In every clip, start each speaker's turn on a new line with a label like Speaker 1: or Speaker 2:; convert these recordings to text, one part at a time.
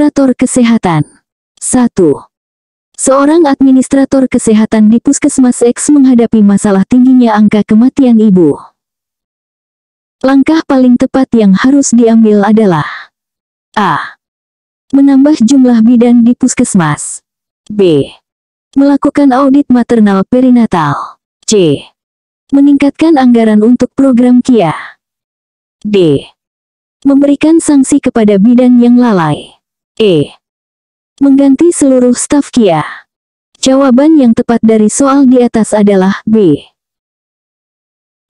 Speaker 1: Administrator Kesehatan. 1. Seorang administrator kesehatan di Puskesmas X menghadapi masalah tingginya angka kematian ibu. Langkah paling tepat yang harus diambil adalah A. Menambah jumlah bidan di puskesmas. B. Melakukan audit maternal perinatal. C. Meningkatkan anggaran untuk program KIA. D. Memberikan sanksi kepada bidan yang lalai. E. Mengganti seluruh staf KIA. Jawaban yang tepat dari soal di atas adalah B.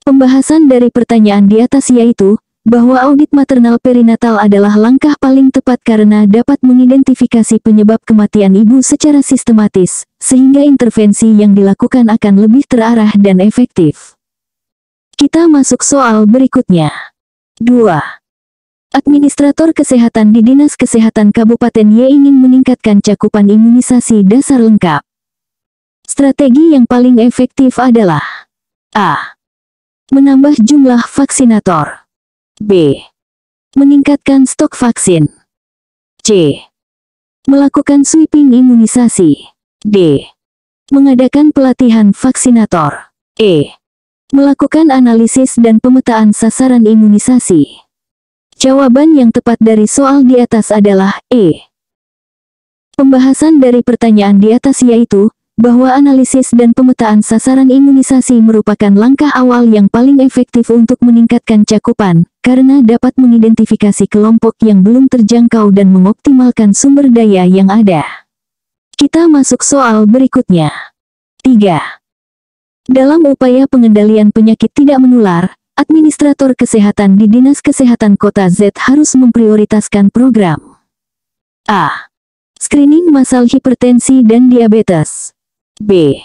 Speaker 1: Pembahasan dari pertanyaan di atas yaitu, bahwa audit maternal perinatal adalah langkah paling tepat karena dapat mengidentifikasi penyebab kematian ibu secara sistematis, sehingga intervensi yang dilakukan akan lebih terarah dan efektif. Kita masuk soal berikutnya. 2. Administrator kesehatan di Dinas Kesehatan Kabupaten Y ingin meningkatkan cakupan imunisasi dasar lengkap. Strategi yang paling efektif adalah A. Menambah jumlah vaksinator. B. Meningkatkan stok vaksin. C. Melakukan sweeping imunisasi. D. Mengadakan pelatihan vaksinator. E. Melakukan analisis dan pemetaan sasaran imunisasi. Jawaban yang tepat dari soal di atas adalah E. Pembahasan dari pertanyaan di atas yaitu, bahwa analisis dan pemetaan sasaran imunisasi merupakan langkah awal yang paling efektif untuk meningkatkan cakupan, karena dapat mengidentifikasi kelompok yang belum terjangkau dan mengoptimalkan sumber daya yang ada. Kita masuk soal berikutnya. 3. Dalam upaya pengendalian penyakit tidak menular, Administrator Kesehatan di Dinas Kesehatan Kota Z harus memprioritaskan program A. Screening massal hipertensi dan diabetes. B.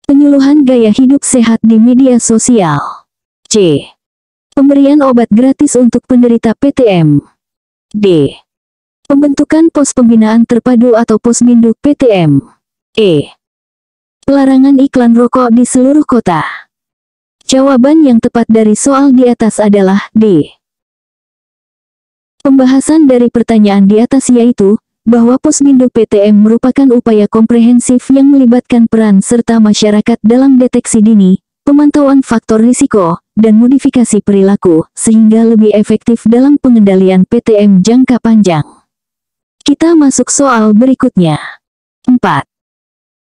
Speaker 1: Penyuluhan gaya hidup sehat di media sosial. C. Pemberian obat gratis untuk penderita PTM. D. Pembentukan pos pembinaan terpadu atau posbindu PTM. E. Pelarangan iklan rokok di seluruh kota. Jawaban yang tepat dari soal di atas adalah D. Pembahasan dari pertanyaan di atas yaitu, bahwa posbindu PTM merupakan upaya komprehensif yang melibatkan peran serta masyarakat dalam deteksi dini, pemantauan faktor risiko, dan modifikasi perilaku, sehingga lebih efektif dalam pengendalian PTM jangka panjang. Kita masuk soal berikutnya. 4.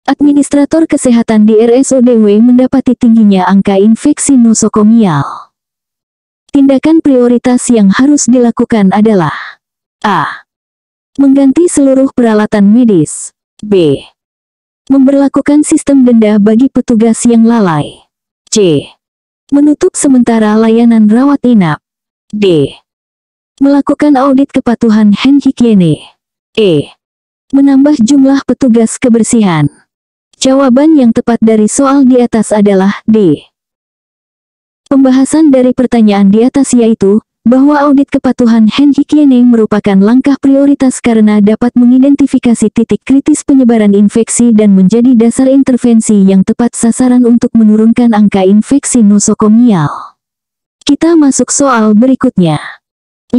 Speaker 1: Administrator kesehatan di RSUDW mendapati tingginya angka infeksi nosokomial. Tindakan prioritas yang harus dilakukan adalah A. Mengganti seluruh peralatan medis. B. Memberlakukan sistem denda bagi petugas yang lalai. C. Menutup sementara layanan rawat inap. D. Melakukan audit kepatuhan hand higiene. E. Menambah jumlah petugas kebersihan. Jawaban yang tepat dari soal di atas adalah D. Pembahasan dari pertanyaan di atas yaitu, bahwa audit kepatuhan hand higiene merupakan langkah prioritas karena dapat mengidentifikasi titik kritis penyebaran infeksi dan menjadi dasar intervensi yang tepat sasaran untuk menurunkan angka infeksi nosokomial. Kita masuk soal berikutnya. 5.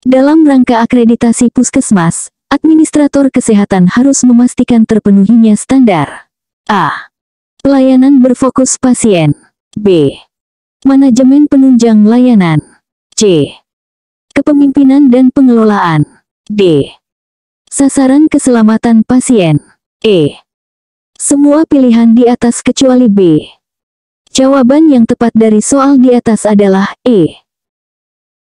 Speaker 1: Dalam rangka akreditasi puskesmas, Administrator kesehatan harus memastikan terpenuhinya standar A. Pelayanan berfokus pasien. B. Manajemen penunjang layanan. C. Kepemimpinan dan pengelolaan. D. Sasaran keselamatan pasien. E. Semua pilihan di atas kecuali B. Jawaban yang tepat dari soal di atas adalah E.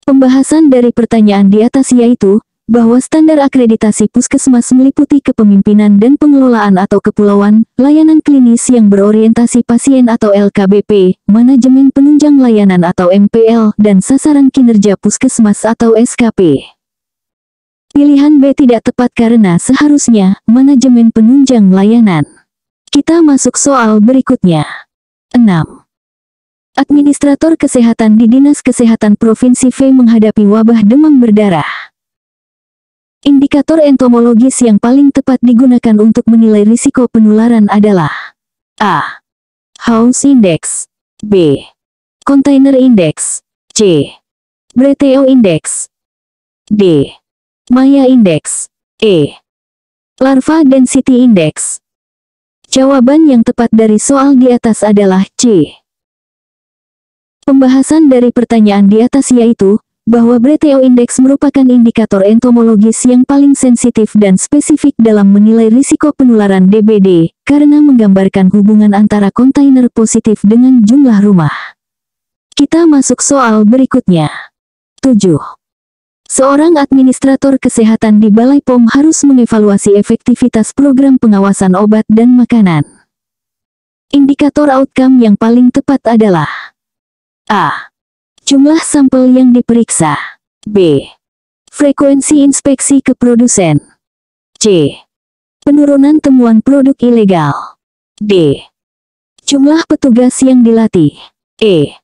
Speaker 1: Pembahasan dari pertanyaan di atas yaitu, bahwa standar akreditasi puskesmas meliputi kepemimpinan dan pengelolaan atau kepulauan, layanan klinis yang berorientasi pasien atau LKBP, manajemen penunjang layanan atau MPL, dan sasaran kinerja puskesmas atau SKP. Pilihan B tidak tepat karena seharusnya manajemen penunjang layanan. Kita masuk soal berikutnya. 6. Administrator kesehatan di Dinas Kesehatan Provinsi V menghadapi wabah demam berdarah. Indikator entomologis yang paling tepat digunakan untuk menilai risiko penularan adalah A. House Index. B. Container Index. C. Breteo Index. D. Maya Index. E. Larva Density Index. Jawaban yang tepat dari soal di atas adalah C. Pembahasan dari pertanyaan di atas yaitu, bahwa BTO Index merupakan indikator entomologis yang paling sensitif dan spesifik dalam menilai risiko penularan DBD, karena menggambarkan hubungan antara kontainer positif dengan jumlah rumah. Kita masuk soal berikutnya. 7. Seorang administrator kesehatan di Balai POM harus mengevaluasi efektivitas program pengawasan obat dan makanan. Indikator outcome yang paling tepat adalah A. Jumlah sampel yang diperiksa. B. Frekuensi inspeksi ke produsen. C. Penurunan temuan produk ilegal. D. Jumlah petugas yang dilatih. E.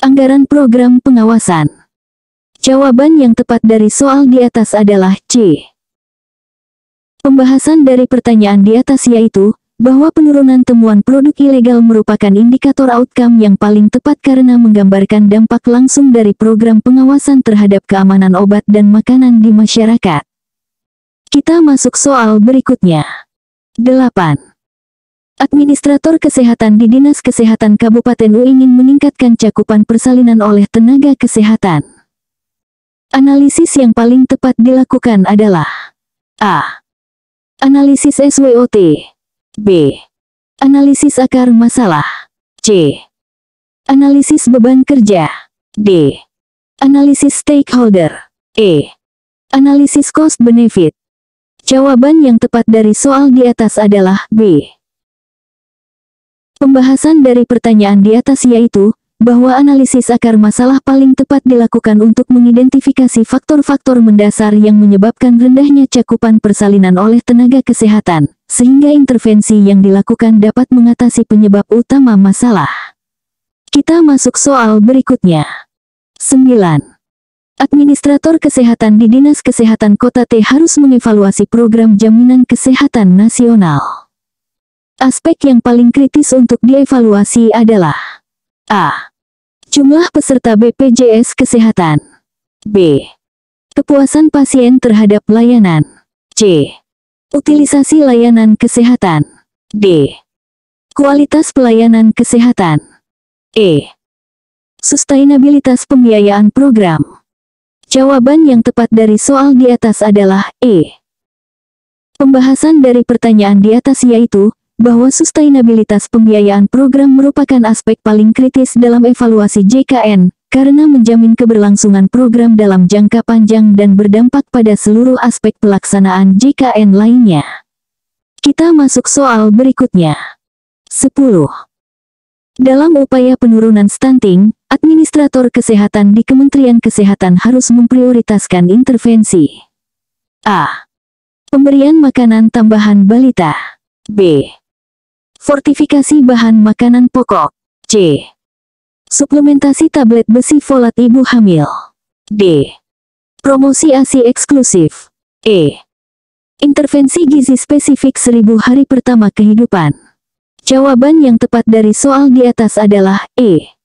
Speaker 1: Anggaran program pengawasan. Jawaban yang tepat dari soal di atas adalah C. Pembahasan dari pertanyaan di atas yaitu, bahwa penurunan temuan produk ilegal merupakan indikator outcome yang paling tepat karena menggambarkan dampak langsung dari program pengawasan terhadap keamanan obat dan makanan di masyarakat. Kita masuk soal berikutnya. 8. Administrator kesehatan di Dinas Kesehatan Kabupaten U ingin meningkatkan cakupan persalinan oleh tenaga kesehatan. Analisis yang paling tepat dilakukan adalah A. Analisis SWOT. B. Analisis akar masalah. C. Analisis beban kerja. D. Analisis stakeholder. E. Analisis cost benefit. Jawaban yang tepat dari soal di atas adalah B. Pembahasan dari pertanyaan di atas yaitu, bahwa analisis akar masalah paling tepat dilakukan untuk mengidentifikasi faktor-faktor mendasar yang menyebabkan rendahnya cakupan persalinan oleh tenaga kesehatan, sehingga intervensi yang dilakukan dapat mengatasi penyebab utama masalah. Kita masuk soal berikutnya. 9. Administrator kesehatan di Dinas Kesehatan Kota T harus mengevaluasi program jaminan kesehatan nasional. Aspek yang paling kritis untuk dievaluasi adalah A. Jumlah peserta BPJS Kesehatan. B. Kepuasan pasien terhadap layanan. C. Utilisasi layanan kesehatan. D. Kualitas pelayanan kesehatan. E. Sustainabilitas pembiayaan program. Jawaban yang tepat dari soal di atas adalah E. Pembahasan dari pertanyaan di atas yaitu, bahwa sustainabilitas pembiayaan program merupakan aspek paling kritis dalam evaluasi JKN, karena menjamin keberlangsungan program dalam jangka panjang dan berdampak pada seluruh aspek pelaksanaan JKN lainnya. Kita masuk soal berikutnya. 10. Dalam upaya penurunan stunting, administrator kesehatan di Kementerian Kesehatan harus memprioritaskan intervensi. A. Pemberian makanan tambahan balita. B. Fortifikasi bahan makanan pokok. C. Suplementasi tablet besi folat ibu hamil. D. Promosi ASI eksklusif. E. Intervensi gizi spesifik 1000 hari pertama kehidupan. Jawaban yang tepat dari soal di atas adalah E.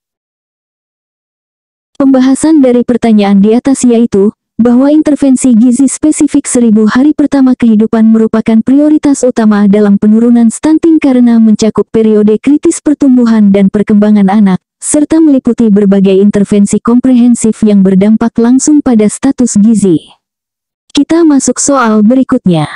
Speaker 1: Pembahasan dari pertanyaan di atas yaitu, bahwa intervensi gizi spesifik 1000 hari pertama kehidupan merupakan prioritas utama dalam penurunan stunting karena mencakup periode kritis pertumbuhan dan perkembangan anak, serta meliputi berbagai intervensi komprehensif yang berdampak langsung pada status gizi. Kita masuk soal berikutnya.